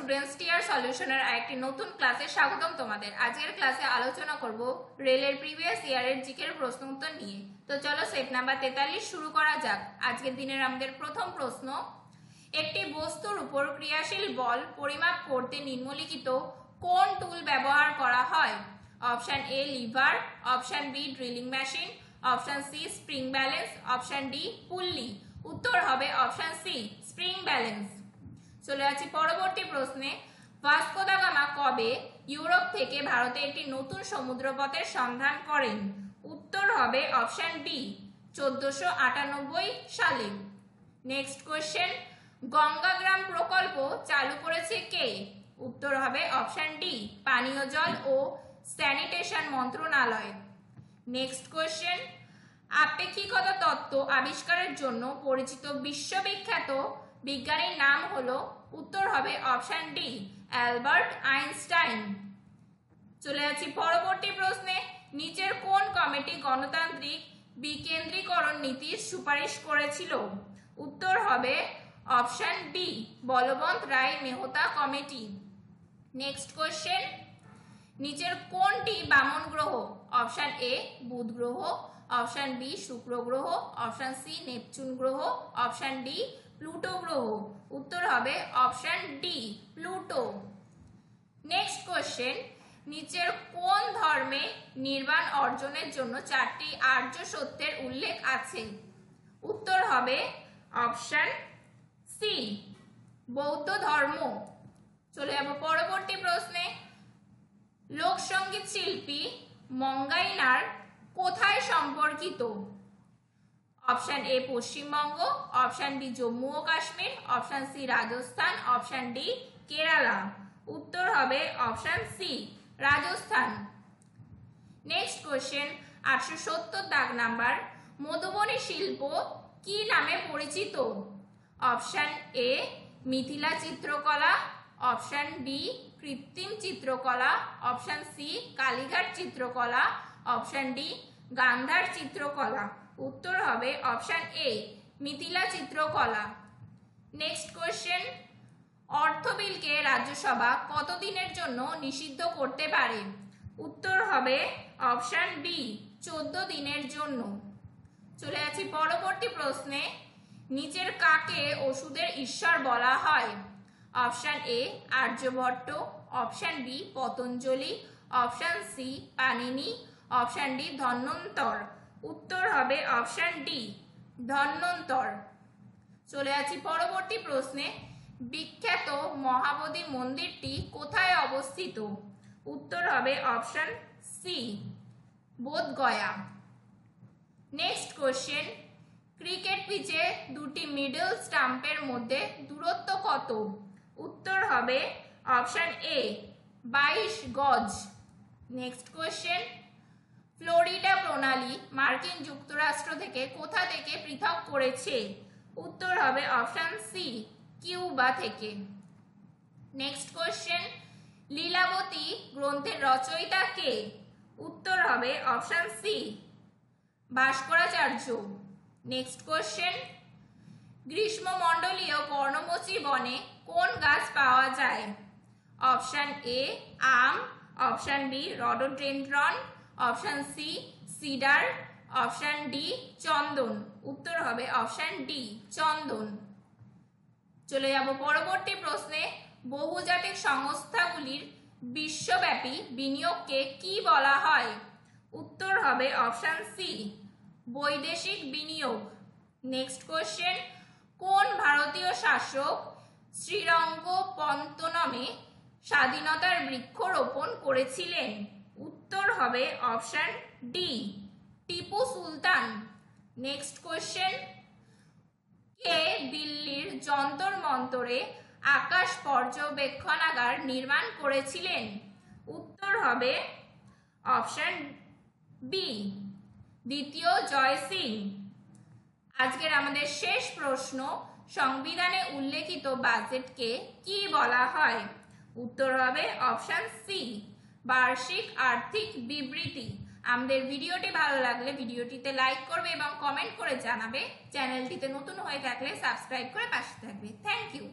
Students TR সলিউশনের আরেকটি নতুন ক্লাসে স্বাগতম তোমাদের। আজকের ক্লাসে আলোচনা করব রেলের প্রিভিয়াস ইয়ারের জিকের প্রশ্ন উত্তর নিয়ে। তো চলো স্টেপ নাম্বার 43 শুরু করা যাক। আজকের দিনের আমাদের প্রথম প্রশ্ন, একটি বস্তুর উপর ক্রিয়াশীল বল পরিমাপ করতে নিম্নলিখিত কোন টুল ব্যবহার করা হয়? Option A lever, option B drilling machine, option C spring balance, option D pulley. উত্তর হবে অপশন সি স্প্রিং ব্যালেন্স। চলে যাচ্ছি পরবর্তী প্রশ্নে, ভাস্কো দা গামা কবে ইউরোপ থেকে ভারতে একটি নতুন সমুদ্রপথের সন্ধান করেন? উত্তর হবে অপশন ডি 1498 সালে। নেক্সট কোয়েশ্চেন, গঙ্গা গ্রাম প্রকল্প চালু করেছে কে? উত্তর হবে অপশন ডি পানীয় জল ও স্যানিটেশন মন্ত্রণালয়। নেক্সট কোয়েশ্চেন, আপেক্ষিকতা তত্ত্ব আবিষ্কারের জন্য পরিচিত বিশ্ববিখ্যাত বিজ্ঞানীর নাম হলো? উত্তর হবে অপশন ডি অ্যালবার্ট আইনস্টাইন। চলে যাচ্ছি পরবর্তী প্রশ্নে, নিচের কোন কমিটি গণতান্ত্রিক বিকেন্দ্রীকরণ নীতির সুপারিশ করেছিল? উত্তর হবে অপশন বি বলবন্ত রায় মেহতা কমিটি। নেক্সট কোয়েশ্চেন, নিচের কোনটি বামন গ্রহ? অপশন এ বুধ গ্রহ, অপশন বি শুক্র গ্রহ, অপশন সি নেপচুন গ্রহ, অপশন ডি প্লুটো গ্রহ। উত্তর হবে option D Pluto. Next question, নিচের কোন ধর্মে নির্বাণ অর্জনের জন্য 4টি আর্য সত্যের উল্লেখ আছে? উত্তর হবে অপশন সি বৌদ্ধ ধর্ম। চলে যাব পরবর্তী প্রশ্নে, লোকসঙ্গীত শিল্পী মঙ্গাইনার কোথায় সম্পর্কিত? Option A Paschimbanga, option B Jammu ও Kashmir, option C Rajasthan, option D Kerala. উত্তর হবে option C Rajasthan. Next question, 870 দাগ নাম্বার, মধুবনী শিল্প কি নামে পরিচিত? অপশন এ মিথিলা চিত্রকলা, অপশন বি কৃত্রিম চিত্রকলা, অপশন সি কালীঘাট চিত্রকলা, অপশন ডি গান্ধার চিত্রকলা। উত্তর হবে অপশন এ মিথিলা চিত্রকলা। নেক্সট কোয়েশ্চেন, অর্থ বিলকে রাজ্যসভা কতদিনের জন্য নিষিদ্ধ করতে পারে? উত্তর হবে অপশন বি 14 দিনের জন্য। চলে যাচ্ছি পরবর্তী প্রশ্নে, নিচের কাকে ওষুধের ঈশ্বর বলা হয়? Option A Aryabhata, option B Patanjali, option C Panini, option D Dhanvantar. উত্তর হবে অপশন ডি ধন্বন্তর। চলে যাচ্ছি পরবর্তী প্রশ্নে, বিখ্যাত মহাবোধি মন্দিরটি কোথায় অবস্থিত? উত্তর হবে option C Bodhgaya. Next question, cricket পিচে দুটি মিডল স্টাম্পের মধ্যে দূরত্ব কত? উত্তর হবে অপশন এ 22 গজ। নেক্সট কোয়েশ্চেন, ফ্লোরিডা প্রণালী মার্কিন যুক্তরাষ্ট্র থেকে কোথা থেকে পৃথক করেছে? উত্তর হবে অপশন সি কিউবা থেকে। নেক্সট কোয়েশ্চেন, লীলাবতী গ্রন্থের রচয়িতা কে? উত্তর হবে option C Bhaskaracharya. Next question, গ্রীষ্মমণ্ডলীয় পর্ণমোচী বনে কোন গাছ পাওয়া যায়? অপশন এ আম, option B rhododendron, option C cedar, option D চন্দন। উত্তর হবে অপশন ডি চন্দন। চলে যাব পরবর্তী প্রশ্নে, বহুজাতিক সংস্থাগুলির বিশ্বব্যাপী বিনিয়োগকে কি বলা হয়? উত্তর হবে অপশন সি বৈদেশিক বিনিয়োগ। নেক্সট কোয়েশ্চেন, কোন ভারতীয় শাসক শ্রীরঙ্গপত্তনমে স্বাধীনতার বৃক্ষ রোপণ করেছিলেন? উত্তর হবে option D Tipu Sultan. Next question, কে দিল্লির যন্তর মন্তরে আকাশ পর্যবেক্ষণাগার নির্মাণ করেছিলেন? উত্তর হবে অপশন বি দ্বিতীয় জয় সিং। আজকের আমাদের শেষ প্রশ্ন, সংবিধানে উল্লেখিত বাজেটকে কি বলা হয়? উত্তর হবে অপশন সি বার্ষিক আর্থিক বিবৃতি। আমাদের ভিডিওটি ভালো লাগলে ভিডিওটিতে লাইক করবে এবং কমেন্ট করে জানাবে। চ্যানেলটিতে নতুন হয়ে থাকলে সাবস্ক্রাইব করে পাশে থাকবে। Thank you.